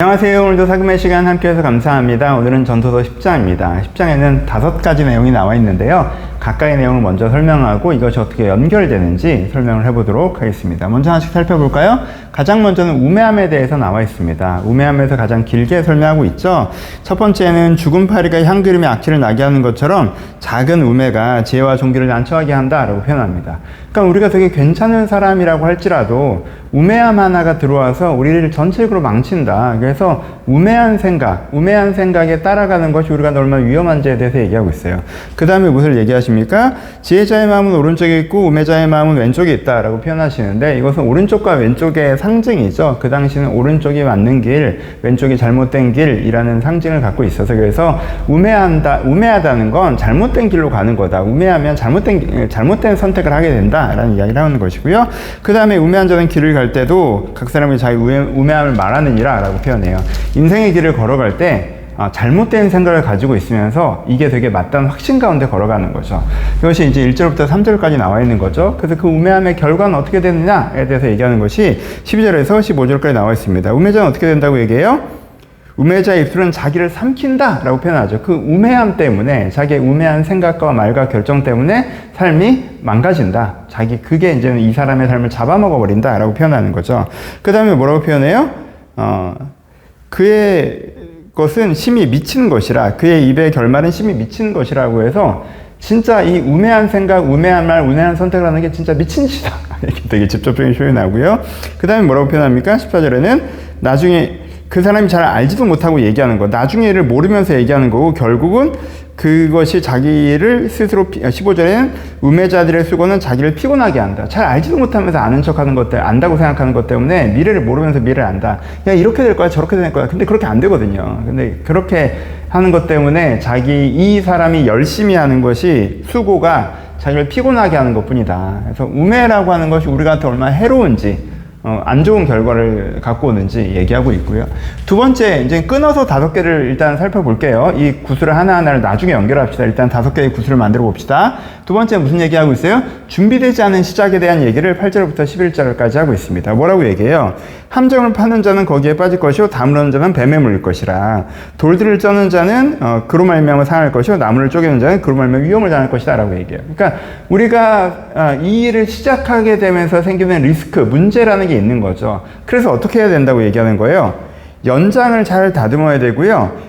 안녕하세요. 오늘도 사금의 시간 함께해서 감사합니다. 오늘은 전도서 10장입니다. 10장에는 5가지 내용이 나와 있는데요. 각각의 내용을 먼저 설명하고 이것이 어떻게 연결되는지 설명을 해보도록 하겠습니다. 먼저 하나씩 살펴볼까요? 가장 먼저는 우매함에 대해서 나와 있습니다. 우매함에서 가장 길게 설명하고 있죠. 첫 번째는 죽은 파리가 향기름에 악취를 나게 하는 것처럼 작은 우매가 지혜와 존귀를 난처하게 한다라고 표현합니다. 그러니까 우리가 되게 괜찮은 사람이라고 할지라도 우매함 하나가 들어와서 우리를 전체적으로 망친다. 그래서 우매한 생각에 따라가는 것이 우리가 얼마나 위험한지에 대해서 얘기하고 있어요. 그 다음에 무엇을 얘기하십니까? 지혜자의 마음은 오른쪽에 있고 우매자의 마음은 왼쪽에 있다라고 표현하시는데, 이것은 오른쪽과 왼쪽의 상징이죠. 그 당시는 오른쪽이 맞는 길, 왼쪽이 잘못된 길이라는 상징을 갖고 있어서, 그래서 우매하다는 건 잘못된 길로 가는 거다. 우매하면 잘못된 선택을 하게 된다라는 이야기를 하는 것이고요. 그 다음에 우매한 자는 길을 갈 때도 각 사람이 자기 우매함을 말하느니라 라고 표현해요. 인생의 길을 걸어갈 때 잘못된 생각을 가지고 있으면서 이게 되게 맞다는 확신 가운데 걸어가는 거죠. 이것이 이제 1절부터 3절까지 나와 있는 거죠. 그래서 그 우매함의 결과는 어떻게 되느냐에 대해서 얘기하는 것이 12절에서 15절까지 나와 있습니다. 우매자는 어떻게 된다고 얘기해요? 우매자의 입술은 자기를 삼킨다 라고 표현하죠. 그 우매함 때문에, 자기의 우매한 생각과 말과 결정 때문에 삶이 망가진다. 그게 이제는 이 사람의 삶을 잡아먹어 버린다 라고 표현하는 거죠. 그 다음에 뭐라고 표현해요? 그의 것은 심히 미치는 것이라, 그의 입의 결말은 심히 미치는 것이라고 해서, 진짜 이 우매한 생각, 우매한 말, 우매한 선택을 하는 게 진짜 미친 짓이다. 이렇게 되게 직접적인 표현하고요. 그 다음에 뭐라고 표현합니까? 14절에는 나중에 그 사람이 잘 알지도 못하고 얘기하는 거, 나중에를 모르면서 얘기하는 거고, 결국은 그것이 자기를 스스로, 15절에는 우매자들의 수고는 자기를 피곤하게 한다. 잘 알지도 못하면서 아는 척하는 것들, 안다고 생각하는 것 때문에 미래를 모르면서 미래를 안다. 야, 이렇게 될 거야, 저렇게 될 거야. 근데 그렇게 안 되거든요. 근데 그렇게 하는 것 때문에 이 사람이 열심히 하는 것이, 수고가 자기를 피곤하게 하는 것 뿐이다. 그래서 우매라고 하는 것이 우리한테 얼마나 해로운지, 안 좋은 결과를 갖고 오는지 얘기하고 있고요. 두 번째, 이제 끊어서 5개를 일단 살펴볼게요. 이 구슬을 하나하나를 나중에 연결합시다. 일단 5개의 구슬을 만들어 봅시다. 두 번째 무슨 얘기하고 있어요? 준비되지 않은 시작에 대한 얘기를 8절부터 11절까지 하고 있습니다. 뭐라고 얘기해요? 함정을 파는 자는 거기에 빠질 것이요, 다무는 자는 뱀에 물릴 것이라. 돌들을 쩌는 자는 그로 말미암아 상할 것이요, 나무를 쪼개는 자는 그로 말미암아 위험을 당할 것이다 라고 얘기해요. 그러니까 우리가 이 일을 시작하게 되면서 생기는 리스크, 문제라는 게 있는 거죠. 그래서 어떻게 해야 된다고 얘기하는 거예요? 연장을 잘 다듬어야 되고요.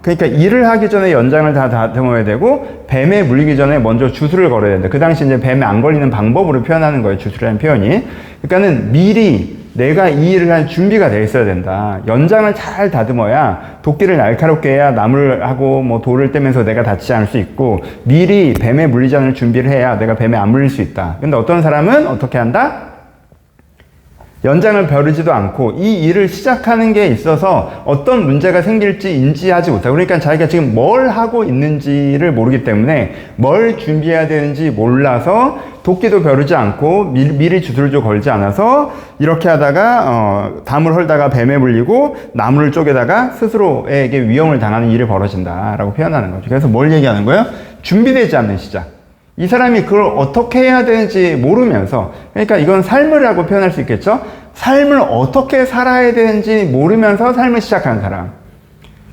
그러니까 일을 하기 전에 연장을 다 다듬어야 되고, 뱀에 물리기 전에 먼저 주술을 걸어야 된다. 그 당시 이제 뱀에 안 걸리는 방법으로 표현하는 거예요, 주술이라는 표현이. 그러니까는 미리 내가 이 일을 할 준비가 되어 있어야 된다. 연장을 잘 다듬어야, 도끼를 날카롭게 해야 나무를 하고 뭐 돌을 떼면서 내가 다치지 않을 수 있고, 미리 뱀에 물리지 않을 준비를 해야 내가 뱀에 안 물릴 수 있다. 근데 어떤 사람은 어떻게 한다? 연장을 벼르지도 않고 이 일을 시작하는 게 있어서 어떤 문제가 생길지 인지하지 못하고, 그러니까 자기가 지금 뭘 하고 있는지를 모르기 때문에 뭘 준비해야 되는지 몰라서 도끼도 벼르지 않고 미리 주술도 걸지 않아서 이렇게 하다가 담을 헐다가 뱀에 물리고 나무를 쪼개다가 스스로에게 위험을 당하는 일이 벌어진다라고 표현하는 거죠. 그래서 뭘 얘기하는 거예요? 준비되지 않는 시작. 이 사람이 그걸 어떻게 해야 되는지 모르면서, 그러니까 이건 삶을라고 표현할 수 있겠죠? 삶을 어떻게 살아야 되는지 모르면서 삶을 시작하는 사람.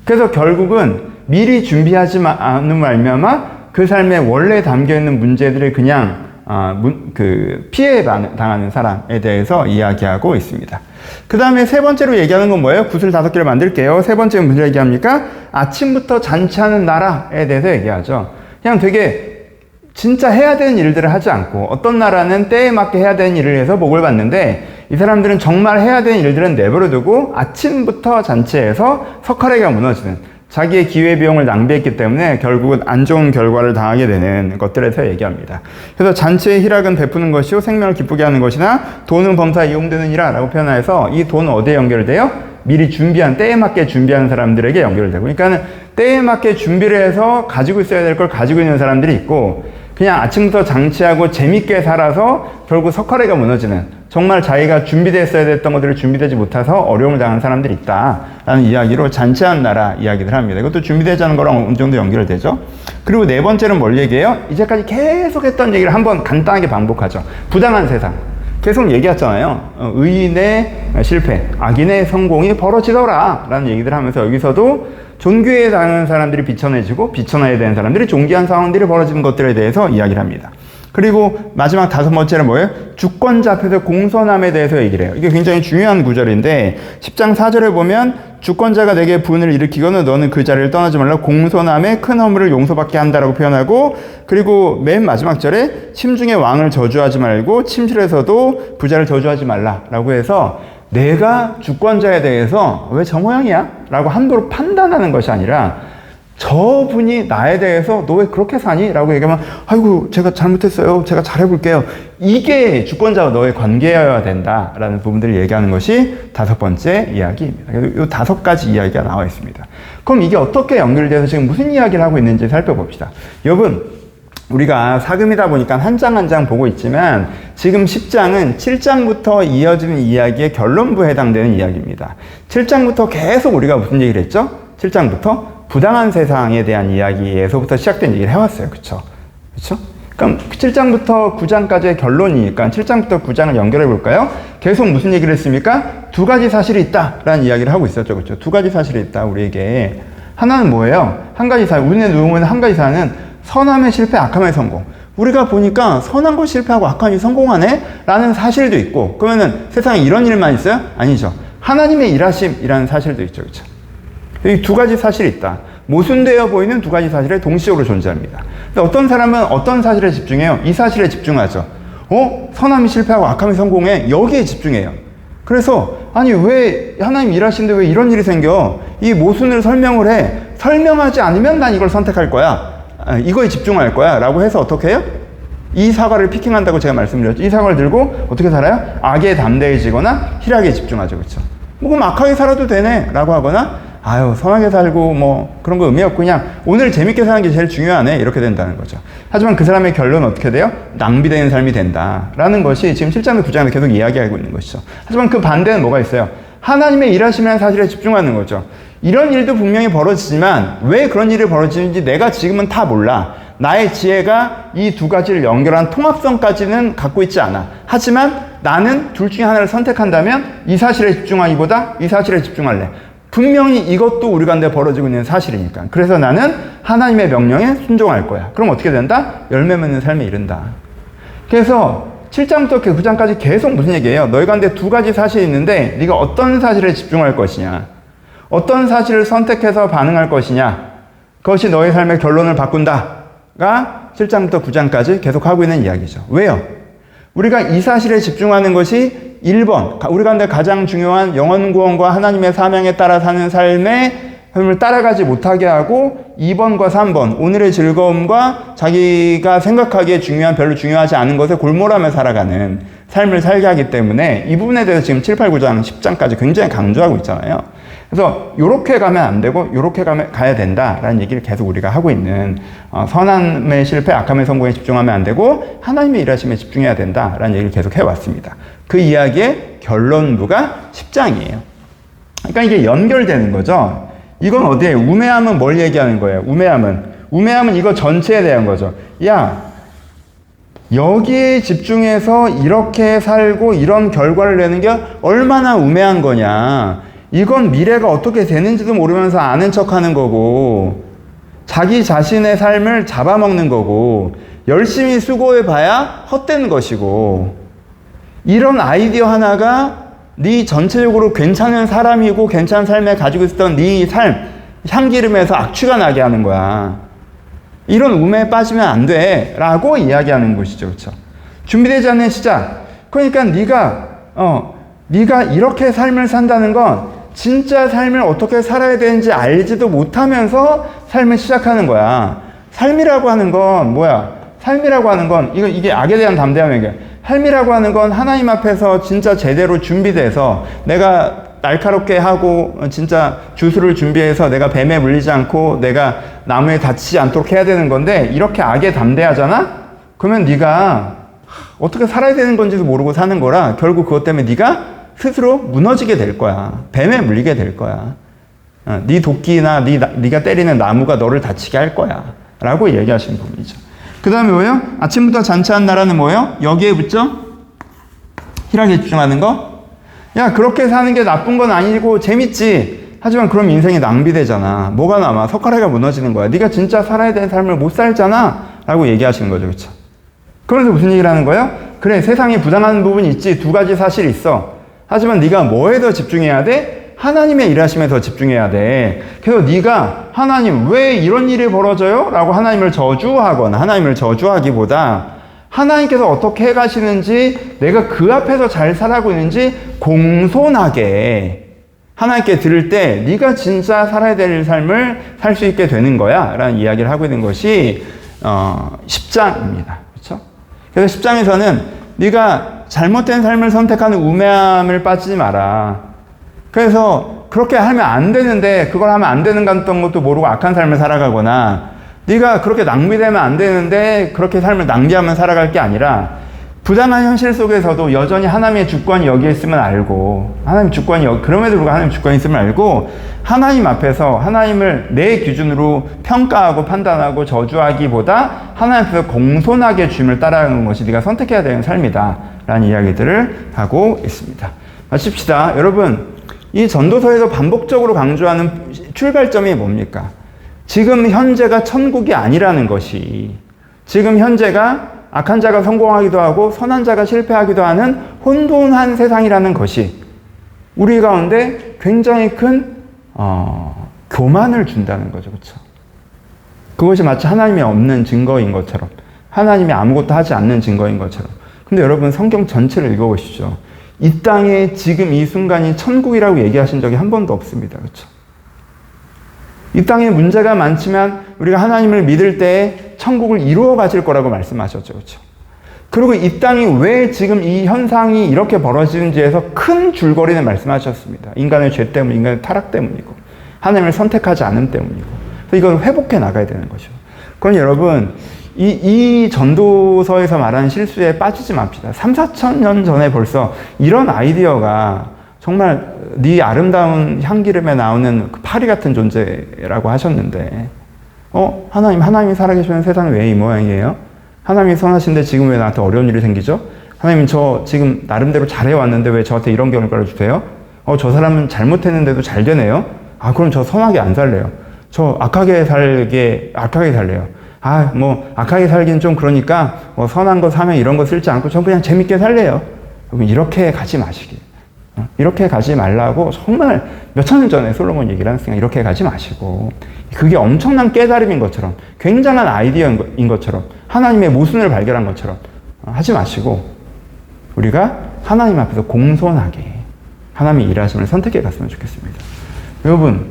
그래서 결국은 미리 준비하지 않은 말미암아 그 삶에 원래 담겨있는 문제들을 그냥 피해 당하는 사람에 대해서 이야기하고 있습니다. 그 다음에 세 번째로 얘기하는 건 뭐예요? 구슬 5개를 만들게요. 세 번째는 무슨 얘기합니까? 아침부터 잔치하는 나라에 대해서 얘기하죠. 그냥 되게 진짜 해야 되는 일들을 하지 않고, 어떤 나라는 때에 맞게 해야 되는 일을 해서 복을 받는데, 이 사람들은 정말 해야 되는 일들은 내버려두고 아침부터 잔치해서 석가래가 무너지는, 자기의 기회비용을 낭비했기 때문에 결국은 안 좋은 결과를 당하게 되는 것들에서 얘기합니다. 그래서 잔치의 희락은 베푸는 것이요, 생명을 기쁘게 하는 것이나 돈은 범사에 이용되느니라 라고 표현해서, 이 돈은 어디에 연결돼요? 미리 준비한, 때에 맞게 준비하는 사람들에게 연결되고, 그러니까 때에 맞게 준비를 해서 가지고 있어야 될 걸 가지고 있는 사람들이 있고, 그냥 아침부터 장치하고 재밌게 살아서 결국 석가래가 무너지는, 정말 자기가 준비됐어야 됐던 것들을 준비되지 못해서 어려움을 당하는 사람들이 있다라는 이야기로 잔치한 나라 이야기를 합니다. 이것도 준비되지 않은 거랑 어느 정도 연결되죠. 그리고 네 번째는 뭘 얘기해요? 이제까지 계속 했던 얘기를 한번 간단하게 반복하죠. 부당한 세상. 계속 얘기했잖아요. 의인의 실패, 악인의 성공이 벌어지더라 라는 얘기들 하면서 여기서도 존귀에 대한 사람들이 비천해지고 비천해야 되는 사람들이 존귀한 상황들이 벌어지는 것들에 대해서 이야기를 합니다. 그리고 마지막 5번째는 뭐예요? 주권자 앞에서 공손함에 대해서 얘기를 해요. 이게 굉장히 중요한 구절인데 10장 4절에 보면 주권자가 내게 분을 일으키거든 너는 그 자리를 떠나지 말라 공손함에 큰 허물을 용서받게 한다라고 표현하고 그리고 맨 마지막 절에 침중의 왕을 저주하지 말고 침실에서도 부자를 저주하지 말라라고 해서 내가 주권자에 대해서 왜 저 모양이야? 라고 함부로 판단하는 것이 아니라 저분이 나에 대해서 너 왜 그렇게 사니? 라고 얘기하면 아이고 제가 잘못했어요. 제가 잘해볼게요. 이게 주권자와 너의 관계여야 된다라는 부분들을 얘기하는 것이 5번째 이야기입니다. 이 5가지 이야기가 나와 있습니다. 그럼 이게 어떻게 연결돼서 지금 무슨 이야기를 하고 있는지 살펴봅시다. 여러분 우리가 사금이다 보니까 한 장 한 장 보고 있지만 지금 10장은 7장부터 이어지는 이야기의 결론부에 해당되는 이야기입니다. 7장부터 계속 우리가 무슨 얘기를 했죠? 7장부터 부당한 세상에 대한 이야기에서부터 시작된 얘기를 해왔어요. 그쵸? 그쵸? 그럼 7장부터 9장까지의 결론이니까 7장부터 9장을 연결해 볼까요? 계속 무슨 얘기를 했습니까? 2가지 사실이 있다라는 이야기를 하고 있었죠. 그쵸? 2가지 사실이 있다, 우리에게. 하나는 뭐예요? 한 가지 사실, 우리의 누우면 한 가지 사실은 선함의 실패, 악함의 성공. 우리가 보니까 선한 거 실패하고 악한 이 성공하네? 라는 사실도 있고, 그러면은 세상에 이런 일만 있어요? 아니죠. 하나님의 일하심이라는 사실도 있죠. 그쵸? 이 2가지 사실이 있다. 모순되어 보이는 2가지 사실이 동시적으로 존재합니다. 근데 어떤 사람은 어떤 사실에 집중해요? 이 사실에 집중하죠. 선함이 실패하고 악함이 성공해? 여기에 집중해요. 그래서 아니 왜 하나님 일하시는데 왜 이런 일이 생겨? 이 모순을 설명을 해. 설명하지 않으면 난 이걸 선택할 거야. 이거에 집중할 거야. 라고 해서 어떻게 해요? 이 사과를 피킹한다고 제가 말씀드렸죠. 이 사과를 들고 어떻게 살아요? 악에 담대해지거나 희락에 집중하죠. 그렇죠? 뭐 그럼 악하게 살아도 되네. 라고 하거나 아유 선하게 살고 뭐 그런 거 의미 없고 그냥 오늘 재밌게 사는 게 제일 중요하네 이렇게 된다는 거죠. 하지만 그 사람의 결론은 어떻게 돼요? 낭비되는 삶이 된다라는 것이 지금 7장과 9장에서 계속 이야기하고 있는 것이죠. 하지만 그 반대는 뭐가 있어요? 하나님의 일하심이라는 사실에 집중하는 거죠. 이런 일도 분명히 벌어지지만 왜 그런 일이 벌어지는지 내가 지금은 다 몰라. 나의 지혜가 이 2가지를 연결한 통합성까지는 갖고 있지 않아. 하지만 나는 둘 중에 하나를 선택한다면 이 사실에 집중하기보다 이 사실에 집중할래. 분명히 이것도 우리 가운데 벌어지고 있는 사실이니까. 그래서 나는 하나님의 명령에 순종할 거야. 그럼 어떻게 된다? 열매 맺는 삶에 이른다. 그래서 7장부터 9장까지 계속 무슨 얘기예요? 너희 가운데 2가지 사실이 있는데 네가 어떤 사실에 집중할 것이냐, 어떤 사실을 선택해서 반응할 것이냐, 그것이 너의 삶의 결론을 바꾼다가 7장부터 9장까지 계속 하고 있는 이야기죠. 왜요? 우리가 이 사실에 집중하는 것이 1번, 우리 가운데 가장 중요한 영원 구원과 하나님의 사명에 따라 사는 삶을 따라가지 못하게 하고 2번과 3번, 오늘의 즐거움과 자기가 생각하기에 별로 중요하지 않은 것에 골몰하며 살아가는 삶을 살게 하기 때문에 이 부분에 대해서 지금 7, 8, 9장, 10장까지 굉장히 강조하고 있잖아요. 그래서 요렇게 가면 안 되고 요렇게 가야 된다라는 얘기를 계속 우리가 하고 있는 선함의 실패, 악함의 성공에 집중하면 안 되고 하나님의 일하심에 집중해야 된다라는 얘기를 계속 해왔습니다. 그 이야기의 결론부가 10장이에요. 그러니까 이게 연결되는 거죠. 이건 어디에? 우매함은 뭘 얘기하는 거예요? 우매함은 이거 전체에 대한 거죠. 야, 여기에 집중해서 이렇게 살고 이런 결과를 내는 게 얼마나 우매한 거냐. 이건 미래가 어떻게 되는지도 모르면서 아는 척하는 거고 자기 자신의 삶을 잡아먹는 거고 열심히 수고해봐야 헛된 것이고 이런 아이디어 하나가 네 전체적으로 괜찮은 사람이고 괜찮은 삶에 가지고 있었던 네 삶 향기름에서 악취가 나게 하는 거야. 이런 우매에 빠지면 안 돼 라고 이야기하는 것이죠. 그렇죠? 준비되지 않는 시작. 그러니까 네가 이렇게 삶을 산다는 건 진짜 삶을 어떻게 살아야 되는지 알지도 못하면서 삶을 시작하는 거야. 삶이라고 하는 건 뭐야? 삶이라고 하는 건 이게 악에 대한 담대함이에요. 삶이라고 하는 건 하나님 앞에서 진짜 제대로 준비돼서 내가 날카롭게 하고 진짜 주술을 준비해서 내가 뱀에 물리지 않고 내가 나무에 다치지 않도록 해야 되는 건데 이렇게 악에 담대하잖아? 그러면 네가 어떻게 살아야 되는 건지도 모르고 사는 거라 결국 그것 때문에 네가 스스로 무너지게 될 거야. 뱀에 물리게 될 거야. 네 도끼나 네가 때리는 나무가 너를 다치게 할 거야. 라고 얘기하시는 부분이죠. 그 다음에 뭐예요? 아침부터 잔치한 나라는 뭐예요? 여기에 붙죠? 희락에 집중하는 거? 야, 그렇게 사는 게 나쁜 건 아니고 재밌지. 하지만 그럼 인생이 낭비되잖아. 뭐가 남아? 석가래가 무너지는 거야. 네가 진짜 살아야 되는 삶을 못 살잖아. 라고 얘기하시는 거죠. 그렇죠? 그러면서 무슨 얘기를 하는 거예요? 그래, 세상에 부당한 부분이 있지. 두 가지 사실이 있어. 하지만 네가 뭐에 더 집중해야 돼? 하나님의 일하심에 더 집중해야 돼. 그래서 네가 하나님 왜 이런 일이 벌어져요? 라고 하나님을 저주하거나 하나님을 저주하기보다 하나님께서 어떻게 해가시는지 내가 그 앞에서 잘 살아가고 있는지 공손하게 하나님께 들을 때 네가 진짜 살아야 될 삶을 살 수 있게 되는 거야 라는 이야기를 하고 있는 것이 10장입니다. 그렇죠? 그래서 10장에서는 네가 잘못된 삶을 선택하는 우매함을 빠지지 마라. 그래서 그렇게 하면 안 되는데 그걸 하면 안 되는 것도 모르고 악한 삶을 살아가거나 네가 그렇게 낭비되면 안 되는데 그렇게 삶을 낭비하면 살아갈 게 아니라 부당한 현실 속에서도 여전히 하나님의 주권이 여기에 있음을 알고 하나님 주권이 그럼에도 불구하고 하나님 주권이 있음을 알고 하나님 앞에서 하나님을 내 기준으로 평가하고 판단하고 저주하기보다 하나님 앞에서 공손하게 주님을 따라가는 것이 네가 선택해야 되는 삶이다 라는 이야기들을 하고 있습니다. 마칩시다. 여러분, 이 전도서에서 반복적으로 강조하는 출발점이 뭡니까? 지금 현재가 천국이 아니라는 것이, 지금 현재가 악한 자가 성공하기도 하고 선한 자가 실패하기도 하는 혼돈한 세상이라는 것이 우리 가운데 굉장히 큰 교만을 준다는 거죠. 그렇죠? 그것이 마치 하나님이 없는 증거인 것처럼, 하나님이 아무것도 하지 않는 증거인 것처럼. 근데 여러분, 성경 전체를 읽어보시죠. 이 땅에 지금 이 순간이 천국이라고 얘기하신 적이 한 번도 없습니다. 그렇죠? 이 땅에 문제가 많지만 우리가 하나님을 믿을 때 천국을 이루어 가실 거라고 말씀하셨죠. 그렇죠? 그리고 이 땅이 왜 지금 이 현상이 이렇게 벌어지는지에서 큰 줄거리는 말씀하셨습니다. 인간의 죄 때문, 인간의 타락 때문이고 하나님을 선택하지 않음 때문이고. 그래서 이건 회복해 나가야 되는 거죠. 그럼 여러분, 이 전도서에서 말하는 실수에 빠지지 맙시다. 3,4천 년 전에 벌써 이런 아이디어가 정말 네 아름다운 향기름에 나오는 그 파리 같은 존재라고 하셨는데, 하나님이 살아계시면 세상은 왜 이 모양이에요? 하나님이 선하신데 지금 왜 나한테 어려운 일이 생기죠? 하나님, 저 지금 나름대로 잘해왔는데 왜 저한테 이런 결과를 주세요? 저 사람은 잘못했는데도 잘 되네요? 그럼 저 선하게 안 살래요. 저 악하게 살래요. 악하게 살기는 좀 그러니까, 선한 거 사면 이런 거 쓸지 않고, 전 그냥 재밌게 살래요. 여러분, 이렇게 가지 마시기. 이렇게 가지 말라고 정말 몇천 년 전에 솔로몬 얘기를 했으니까 이렇게 가지 마시고, 그게 엄청난 깨달음인 것처럼, 굉장한 아이디어인 것처럼, 하나님의 모순을 발견한 것처럼 하지 마시고, 우리가 하나님 앞에서 공손하게 하나님의 일하심을 선택해 갔으면 좋겠습니다. 여러분,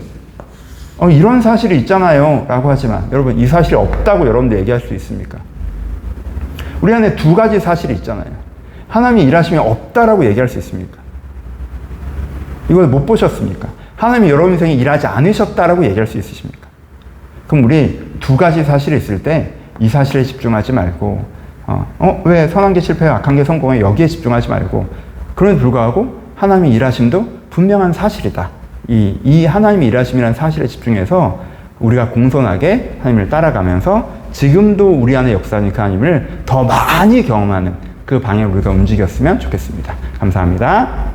이런 사실이 있잖아요 라고 하지만, 여러분, 이 사실이 없다고 여러분들 얘기할 수 있습니까? 우리 안에 두 가지 사실이 있잖아요. 하나님의 일하심이 없다라고 얘기할 수 있습니까? 이걸 못 보셨습니까? 하나님이 여러분 인생에 일하지 않으셨다라고 얘기할 수 있으십니까? 그럼 우리 두 가지 사실이 있을 때 이 사실에 집중하지 말고, 왜 선한 게 실패해 악한 게 성공해, 여기에 집중하지 말고, 그럼에도 불구하고 하나님의 일하심도 분명한 사실이다. 이 하나님의 일하심이라는 사실에 집중해서 우리가 공손하게 하나님을 따라가면서 지금도 우리 안에 역사하는 그 하나님을 더 많이 경험하는 그 방향으로 우리가 움직였으면 좋겠습니다. 감사합니다.